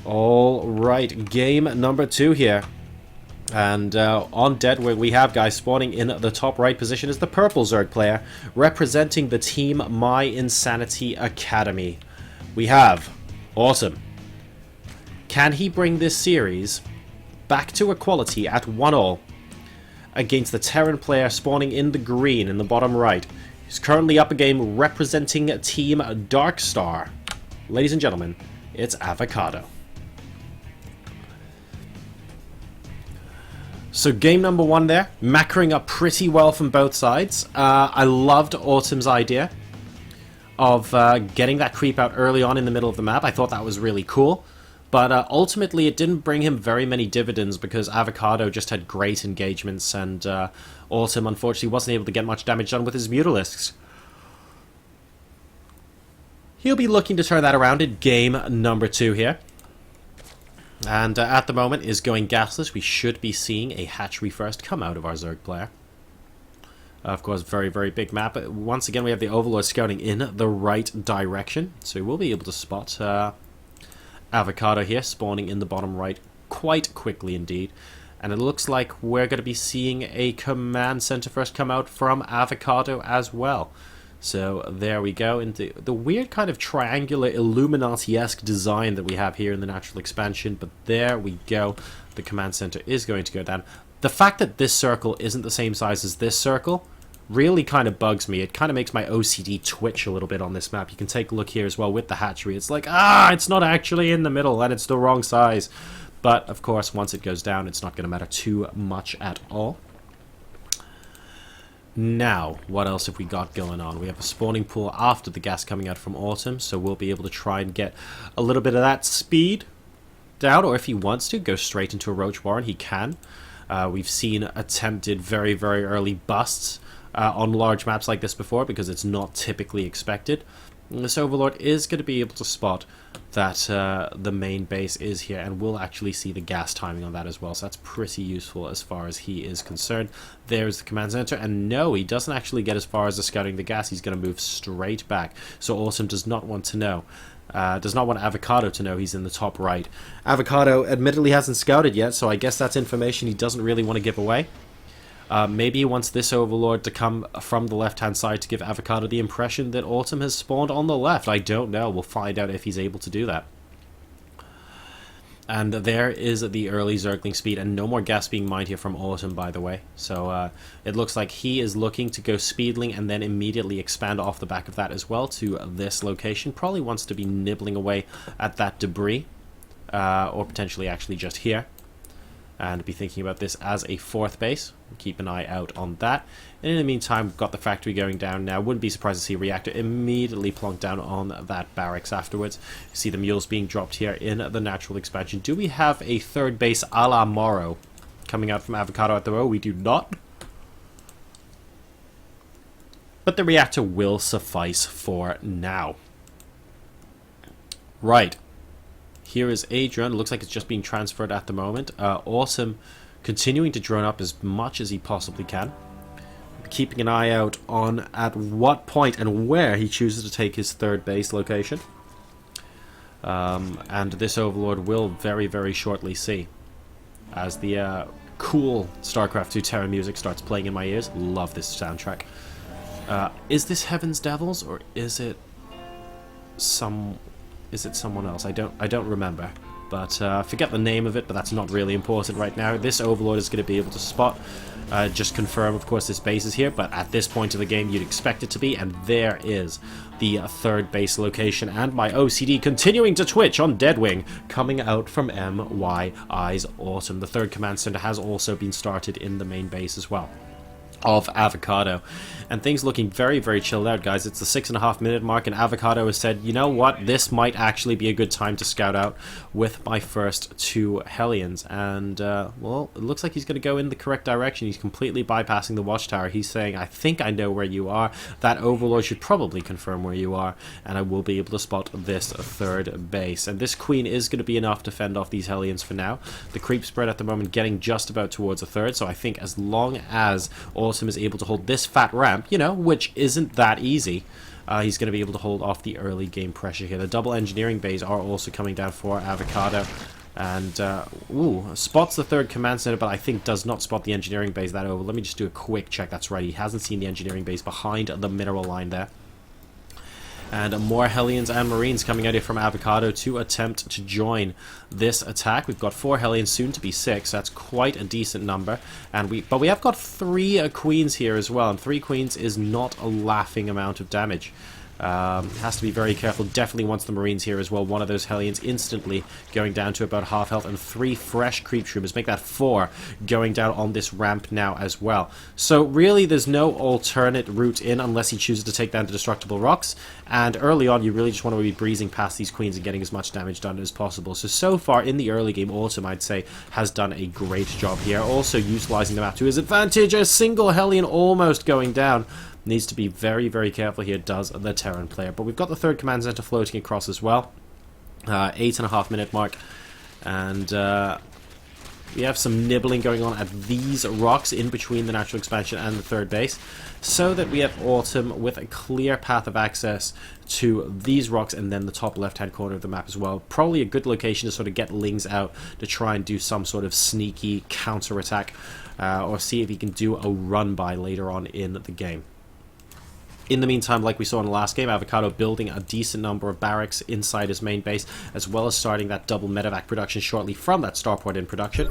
All right, game number 2 here. And on Deadwing, we have guys spawning in the top right position is the purple Zerg player, representing the team My Insanity Academy. We have Autumn. Can he bring this series back to equality at 1-all against the Terran player spawning in the green in the bottom right? He's currently up a game representing Team Darkstar. Ladies and gentlemen, it's Avokado. So game number 1 there, macroing up pretty well from both sides. I loved Autumn's idea of getting that creep out early on in the middle of the map. I thought that was really cool. But ultimately it didn't bring him very many dividends because Avokado just had great engagements and Autumn unfortunately wasn't able to get much damage done with his Mutalisks. He'll be looking to turn that around in game number 2 here. And at the moment is going gasless. We should be seeing a hatchery first come out of our Zerg player. Of course, very, very big map. Once again, we have the Overlord scouting in the right direction. So we'll be able to spot Avokado here, spawning in the bottom right quite quickly indeed. And it looks like we're going to be seeing a command center first come out from Avokado as well. So there we go, into the weird kind of triangular Illuminati-esque design that we have here in the natural expansion. But there we go, the command center is going to go down. The fact that this circle isn't the same size as this circle really kind of bugs me. It kind of makes my OCD twitch a little bit on this map. You can take a look here as well with the hatchery. It's like, it's not actually in the middle and it's the wrong size. But of course, once it goes down, it's not going to matter too much at all. Now, what else have we got going on? We have a spawning pool after the gas coming out from Autumn, so we'll be able to try and get a little bit of that speed down, or if he wants to, go straight into a Roach Warren, he can. We've seen attempted very, very early busts on large maps like this before, because it's not typically expected. And this Overlord is going to be able to spot that the main base is here, and we'll actually see the gas timing on that as well, so that's pretty useful as far as he is concerned. There's the command center, and no, he doesn't actually get as far as the scouting the gas. He's going to move straight back, so Autumn does not want to know. Does not want Avokado to know he's in the top right. Avokado admittedly hasn't scouted yet, so I guess that's information he doesn't really want to give away. Maybe he wants this Overlord to come from the left-hand side to give Avokado the impression that Autumn has spawned on the left. I don't know. We'll find out if he's able to do that. And there is the early Zergling speed, and no more gas being mined here from Autumn, by the way. So it looks like he is looking to go speedling and then immediately expand off the back of that as well to this location. Probably wants to be nibbling away at that debris, or potentially actually just here. And be thinking about this as a 4th base. Keep an eye out on that. And in the meantime, we've got the factory going down now. Wouldn't be surprised to see a reactor immediately plonk down on that barracks afterwards. You see the mules being dropped here in the natural expansion. Do we have a 3rd base a la Morrow coming out from Avokado at the row? We do not. But the reactor will suffice for now. Right. Here is a drone. It looks like it's just being transferred at the moment. Autumn continuing to drone up as much as he possibly can. Keeping an eye out on at what point and where he chooses to take his 3rd base location. And this Overlord will very, very shortly see. As the cool StarCraft 2 Terra music starts playing in my ears. Love this soundtrack. Is this Heaven's Devils or is it someone else? I don't remember, but forget the name of it, but that's not really important right now. This Overlord is going to be able to spot, just confirm, of course, this base is here, but at this point of the game you'd expect it to be, and there is the 3rd base location, and my OCD continuing to twitch on Deadwing, coming out from myi.autumn. The 3rd command center has also been started in the main base as well of Avokado, and things looking very, very chilled out, guys. It's the 6.5 minute mark, and Avokado has said, you know what, this might actually be a good time to scout out with my first 2 Hellions. And well, it looks like he's going to go in the correct direction. He's completely bypassing the watchtower. He's saying, I think I know where you are. That Overlord should probably confirm where you are, and I will be able to spot this 3rd base. And this Queen is going to be enough to fend off these Hellions for now. The creep spread at the moment getting just about towards a 3rd, so I think as long as Autumn is able to hold this fat ramp, you know, which isn't that easy, he's going to be able to hold off the early game pressure here. The double engineering bays are also coming down for Avocado. And, spots the third command center, but I think does not spot the engineering base that over. Let me just do a quick check. That's right, he hasn't seen the engineering base behind the mineral line there. And more Hellions and Marines coming out here from Avocado to attempt to join this attack. We've got 4 Hellions, soon to be 6. That's quite a decent number. But we have got 3 Queens here as well, and 3 Queens is not a laughing amount of damage. Has to be very careful. Definitely wants the Marines here as well. One of those Hellions instantly going down to about half health, and 3 fresh creep troopers make that 4 going down on this ramp now as well. So really there's no alternate route in unless he chooses to take down the destructible rocks, and early on you really just want to be breezing past these Queens and getting as much damage done as possible. So far in the early game, Autumn, I'd say, has done a great job here, also utilizing the map to his advantage. A single Hellion almost going down. Needs to be very, very careful here, does the Terran player. But we've got the third command center floating across as well. 8.5 minute mark. And we have some nibbling going on at these rocks in between the natural expansion and the third base, so that we have Autumn with a clear path of access to these rocks and then the top left-hand corner of the map as well. Probably a good location to sort of get Lings out to try and do some sort of sneaky counter-attack, or see if he can do a run-by later on in the game. In the meantime, like we saw in the last game, Avocado building a decent number of barracks inside his main base, as well as starting that double medevac production shortly from that starport in production.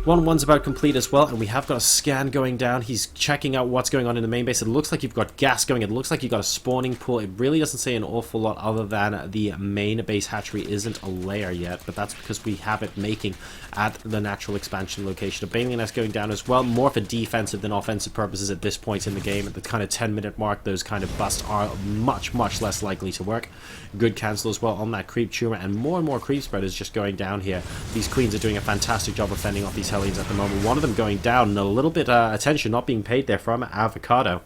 1-1's about complete as well, and we have got a scan going down. He's checking out what's going on in the main base. It looks like you've got gas going. It looks like you've got a spawning pool. It really doesn't say an awful lot other than the main base hatchery isn't a layer yet, but that's because we have it making at the natural expansion location. A Baneling nest going down as well, more for defensive than offensive purposes at this point in the game. At the kind of 10-minute mark, those kind of busts are much, much less likely to work. Good cancel as well on that creep tumor, and more creep spreaders just going down here. These Queens are doing a fantastic job of fending off these Hellions at the moment. One of them going down, and a little bit attention not being paid there from Avocado.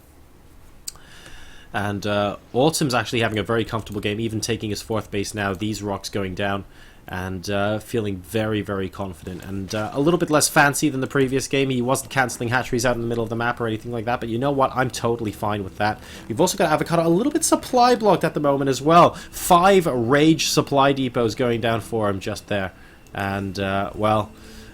And Autumn's actually having a very comfortable game, even taking his 4th base now. These rocks going down, and feeling very, very confident, and a little bit less fancy than the previous game. He wasn't cancelling hatcheries out in the middle of the map or anything like that, but you know what? I'm totally fine with that. We've also got Avocado a little bit supply blocked at the moment as well. 5 Rage supply depots going down for him just there. And, well,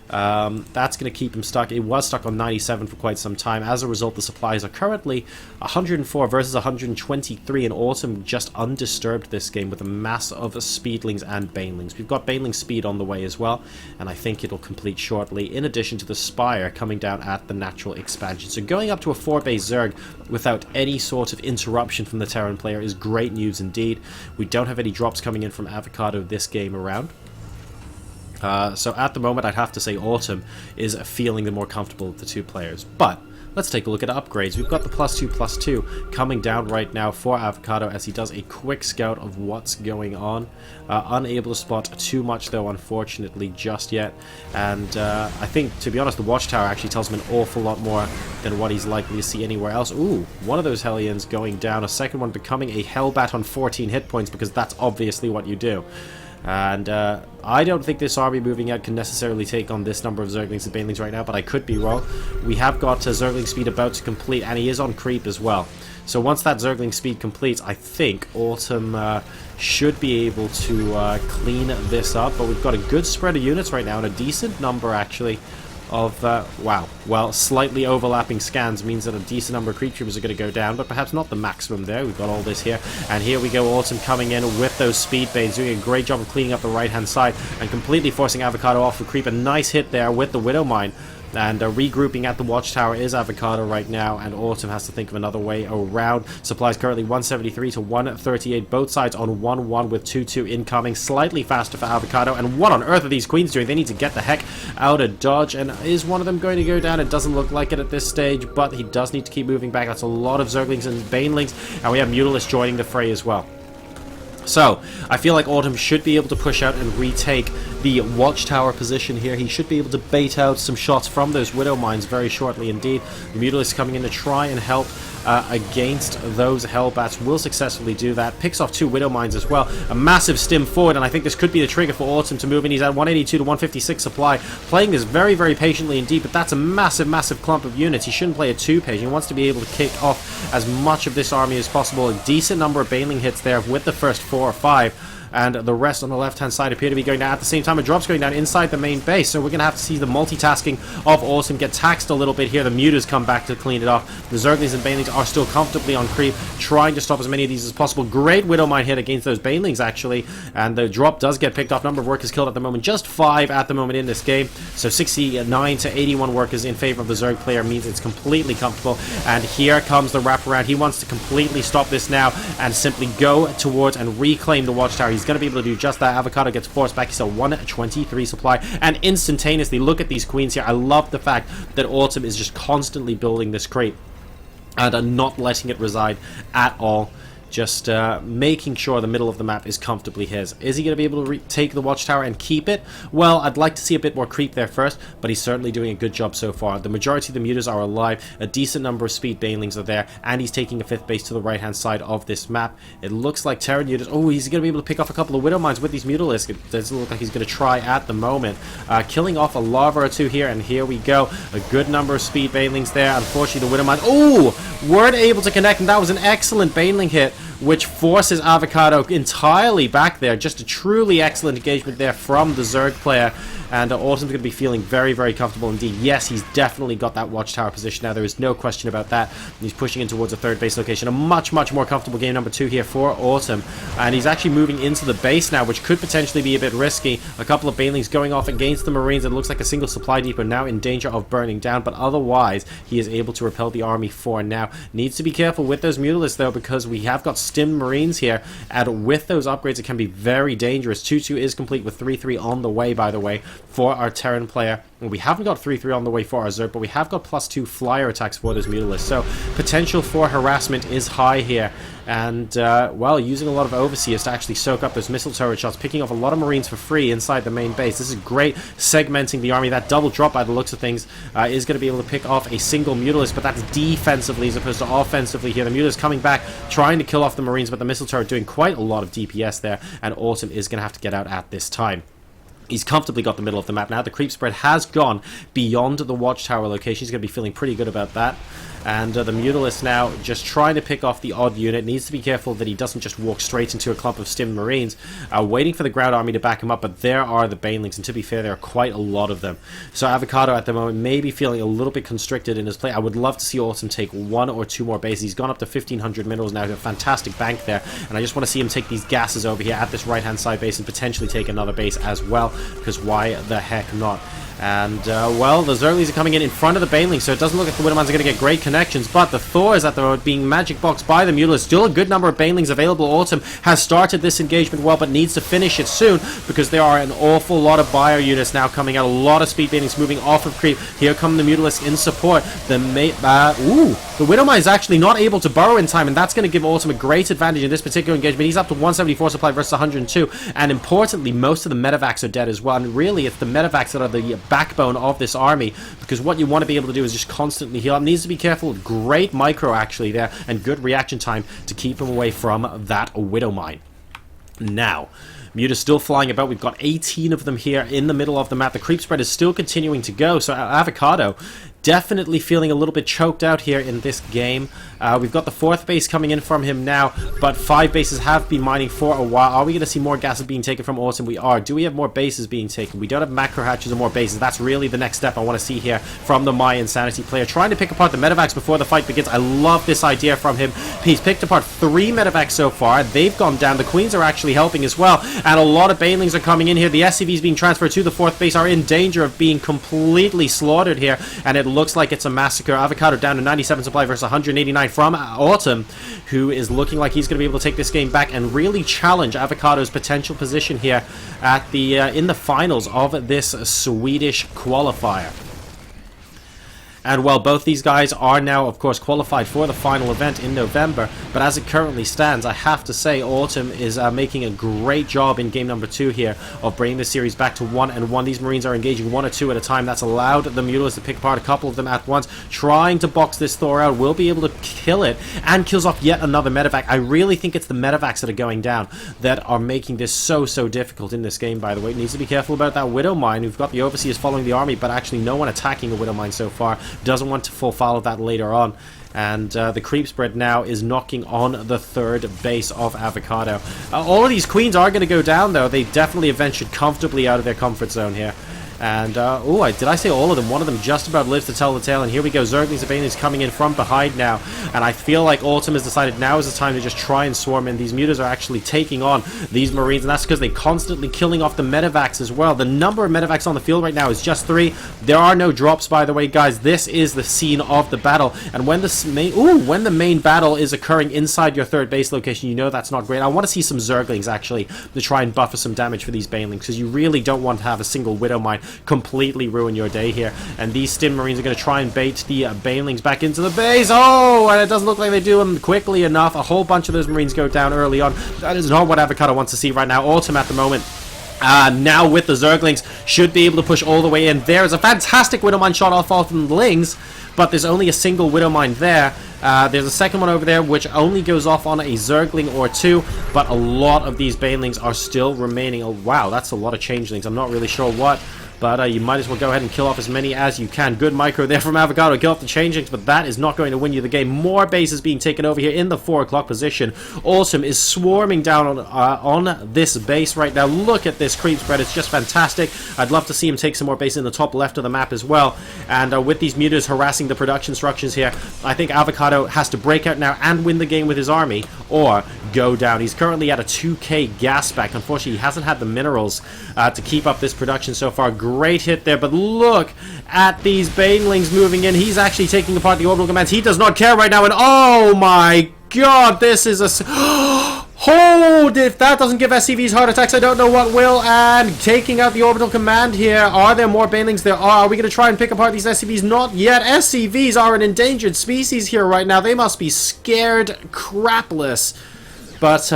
that's going to keep him stuck. It was stuck on 97 for quite some time. As a result, the supplies are currently 104 versus 123, and Autumn just undisturbed this game with a mass of speedlings and banelings. We've got baneling speed on the way as well, and I think it'll complete shortly, in addition to the Spire coming down at the natural expansion. So going up to a 4-base Zerg without any sort of interruption from the Terran player is great news indeed. We don't have any drops coming in from Avocado this game around. So at the moment, I'd have to say Autumn is feeling the more comfortable of the 2 players. But let's take a look at upgrades. We've got the +2/+2 coming down right now for Avocado as he does a quick scout of what's going on. Unable to spot too much, though, unfortunately, just yet. And I think, to be honest, the Watchtower actually tells him an awful lot more than what he's likely to see anywhere else. Ooh, one of those Hellions going down. A second one becoming a Hellbat on 14 hit points, because that's obviously what you do. And I don't think this army moving out can necessarily take on this number of Zerglings and Banelings right now, but I could be wrong. We have got Zergling speed about to complete, and he is on creep as well. So once that Zergling speed completes, I think Autumn should be able to clean this up. But we've got a good spread of units right now, and a decent number, actually, of, wow, well, slightly overlapping scans means that a decent number of creep troopers are going to go down, but perhaps not the maximum there. We've got all this here, and here we go, Autumn coming in with those speed banes, doing a great job of cleaning up the right-hand side, and completely forcing Avocado off the creep. A nice hit there with the Widow Mine. And regrouping at the Watchtower is Avocado right now, and Autumn has to think of another way around. Supplies currently 173 to 138, both sides on 1-1 with 2-2 incoming. Slightly faster for Avocado, and what on earth are these Queens doing? They need to get the heck out of Dodge, and is one of them going to go down? It doesn't look like it at this stage, but he does need to keep moving back. That's a lot of Zerglings and Banelings, and we have Mutalisk joining the fray as well. So, I feel like Autumn should be able to push out and retake the Watchtower position here. He should be able to bait out some shots from those Widow Mines very shortly indeed. The Mutalisk coming in to try and help against those Hellbats. Will successfully do that. Picks off 2 Widow Mines as well. A massive stim forward, and I think this could be the trigger for Autumn to move in. He's at 182 to 156 supply. Playing this very, very patiently indeed, but that's a massive, massive clump of units. He shouldn't play it too patient. He wants to be able to kick off as much of this army as possible. A decent number of Baneling hits there with the first 4 or 5. And the rest on the left-hand side appear to be going down at the same time. A drop's going down inside the main base, so we're going to have to see the multitasking of Autumn get taxed a little bit here. The Mutas come back to clean it off. The Zerglings and Banelings are still comfortably on creep, trying to stop as many of these as possible. Great Widowmine hit against those Banelings, actually, and the drop does get picked off. Number of workers killed at the moment, just 5 at the moment in this game, so 69 to 81 workers in favor of the Zerg player means it's completely comfortable. And here comes the wraparound. He wants to completely stop this now and simply go towards and reclaim the watchtower. He's going to be able to do just that. Avocado gets forced back. He's a 123 supply, and instantaneously, look at these queens here. I love the fact that Autumn is just constantly building this crate and not letting it reside at all. Just making sure the middle of the map is comfortably his. Is he going to be able to take the watchtower and keep it? Well, I'd like to see a bit more creep there first, but he's certainly doing a good job so far. The majority of the Mutas are alive, a decent number of speed Banelings are there, and he's taking a 5th base to the right-hand side of this map. It looks like Terran Mutas... Oh, he's going to be able to pick off a couple of Widow Mines with these Mutalisks. It doesn't look like he's going to try at the moment. Killing off a Lava or 2 here, and here we go. A good number of speed Banelings there. Unfortunately, the Widow Mines... Oh! Weren't able to connect, and that was an excellent Baneling hit, which forces Avocado entirely back there. Just a truly excellent engagement there from the Zerg player. And Autumn's going to be feeling very, very comfortable indeed. Yes, he's definitely got that watchtower position now. There is no question about that. He's pushing in towards a 3rd base location. A much, much more comfortable game number 2 here for Autumn. And he's actually moving into the base now, which could potentially be a bit risky. A couple of Banelings going off against the Marines. It looks like a single supply depot now in danger of burning down. But otherwise, he is able to repel the army for now. Needs to be careful with those Mutalisks, though, because we have got stim Marines here. And with those upgrades, it can be very dangerous. 2-2 is complete with 3-3 on the way, by the way, for our Terran player. And we haven't got 3-3 on the way for our Zerg, but we have got +2 flyer attacks for those Mutalisks. So potential for harassment is high here. And, well, using a lot of Overseers to actually soak up those missile turret shots, picking off a lot of Marines for free inside the main base. This is great, segmenting the army. That double drop, by the looks of things, is going to be able to pick off a single Mutalisk, but that's defensively as opposed to offensively here. The Mutalisk coming back, trying to kill off the Marines, but the missile turret doing quite a lot of DPS there, and Autumn is going to have to get out at this time. He's comfortably got the middle of the map now. The creep spread has gone beyond the watchtower location. He's going to be feeling pretty good about that. And the Mutalist now just trying to pick off the odd unit. Needs to be careful that he doesn't just walk straight into a clump of stim Marines. Waiting for the ground army to back him up, but there are the Banelings, and to be fair, there are quite a lot of them. So Avocado at the moment may be feeling a little bit constricted in his play. I would love to see Autumn take 1 or 2 more bases. He's gone up to 1,500 minerals now. He's a fantastic bank there, and I just want to see him take these gases over here at this right-hand side base and potentially take another base as well, because why the heck not? And, well, the Zerglies are coming in front of the Banelings, so it doesn't look like the Widowmans are going to get great connections, but the Thors at the moment being magic boxed by the Mutalist. Still a good number of Banelings available. Autumn has started this engagement well, but needs to finish it soon, because there are an awful lot of Bio units now coming out. A lot of speed Banelings moving off of creep. Here come the Mutalists in support. The Widowmine is actually not able to burrow in time, and that's going to give Autumn a great advantage in this particular engagement. He's up to 174 supply versus 102, and importantly, most of the Medivacs are dead as well, and really, it's the Medivacs that are the backbone of this army, because what you want to be able to do is just constantly heal up. Needs to be careful. Great micro actually there, and good reaction time to keep him away from that Widow Mine. Now, Muta's still flying about. We've got 18 of them here in the middle of the map. The creep spread is still continuing to go, so Avocado definitely feeling a little bit choked out here in this game. We've got the 4th base coming in from him now, but 5 bases have been mining for a while. Are we going to see more gases being taken from Autumn? We are. Do we have more bases being taken? We don't have macro hatches or more bases. That's really the next step I want to see here from the My Insanity player. Trying to pick apart the Medivacs before the fight begins. I love this idea from him. He's picked apart 3 Medivacs so far. They've gone down. The Queens are actually helping as well, and a lot of Banelings are coming in here. The SCVs being transferred to the 4th base are in danger of being completely slaughtered here, and it looks like it's a massacre. Avocado down to 97 supply versus 189 from Autumn, who is looking like he's going to be able to take this game back and really challenge Avocado's potential position here at the in the finals of this Swedish qualifier. And well, both these guys are now, of course, qualified for the final event in November. But as it currently stands, I have to say Autumn is making a great job in game number 2 here of bringing the series back to 1-1. These Marines are engaging 1 or 2 at a time. That's allowed the Mutilus to pick apart a couple of them at once. Trying to box this Thor out, will be able to kill it, and kills off yet another medevac. I really think it's the medevacs that are going down that are making this so difficult in this game, by the way. Needs to be careful about that Widow Mine. We've got the Overseers following the army, but actually no one attacking the Widow Mine so far. Doesn't want to fall foul of that later on. And the creep spread now is knocking on the third base of Avocado. All of these queens are going to go down, though. They definitely ventured comfortably out of their comfort zone here. And, did I say all of them? One of them just about lives to tell the tale. And here we go. Zerglings and Banelings coming in from behind now. And I feel like Autumn has decided now is the time to just try and swarm in. These Mutas are actually taking on these Marines. And that's because they're constantly killing off the medevacs as well. The number of medevacs on the field right now is just 3. There are no drops, by the way, guys. This is the scene of the battle. And when the main battle is occurring inside your third base location, you know that's not great. I want to see some Zerglings, actually, to try and buffer some damage for these Banelings. Because you really don't want to have a single Widow Mine completely ruin your day here. And these Stim Marines are going to try and bait the Banelings back into the base. Oh, and it doesn't look like they do them quickly enough. A whole bunch of those Marines go down early on. That is not what Avocado wants to see right now. Autumn at the moment, now with the Zerglings, should be able to push all the way in. There's a fantastic Widow Mine shot off from the Lings, but there's only a single Widow Mine there. There's a second one over there which only goes off on a Zergling or 2, but a lot of these Banelings are still remaining. Oh wow, that's a lot of changelings. I'm not really sure what, but you might as well go ahead and kill off as many as you can. Good micro there from Avocado. Kill off the changelings, but that is not going to win you the game. More bases being taken over here in the 4 o'clock position. Autumn is swarming down on this base right now. Look at this creep spread. It's just fantastic. I'd love to see him take some more base in the top left of the map as well. And with these Mutas harassing the production structures here, I think Avocado has to break out now and win the game with his army, or go down. He's currently at a 2k gas spec. Unfortunately, he hasn't had the minerals to keep up this production so far. Great hit there, but look at these Banelings moving in. He's actually taking apart the orbital commands. He does not care right now, and oh my god, this is a... Hold! If that doesn't give SCVs heart attacks, I don't know what will. And taking out the orbital command here. Are there more Banelings? There are. Are we going to try and pick apart these SCVs? Not yet. SCVs are an endangered species here right now. They must be scared crapless. But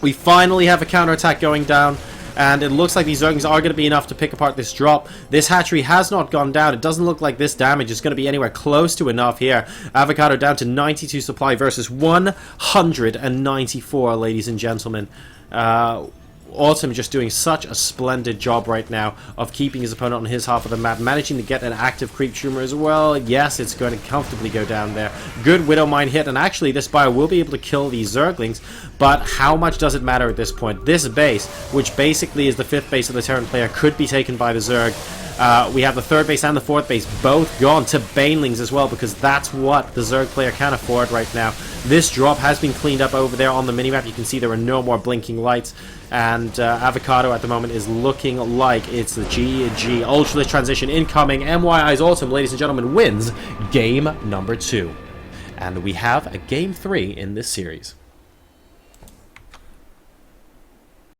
we finally have a counterattack going down. And it looks like these Zerglings are going to be enough to pick apart this drop. This hatchery has not gone down. It doesn't look like this damage is going to be anywhere close to enough here. Avocado down to 92 supply versus 194, ladies and gentlemen. Autumn just doing such a splendid job right now of keeping his opponent on his half of the map, managing to get an active creep tumor as well. Yes, it's going to comfortably go down there. Good Widow Mine hit, and actually this bio will be able to kill these Zerglings, but how much does it matter at this point? This base, which basically is the 5th base of the Terran player, could be taken by the Zerg. We have the 3rd base and the 4th base both gone to Banelings as well, because that's what the Zerg player can afford right now. This drop has been cleaned up over there on the minimap. You can see there are no more blinking lights. And Avocado at the moment is looking like it's the GG. Ultralisk transition incoming. myi.autumn, Autumn, ladies and gentlemen, wins game number 2. And we have a game 3 in this series.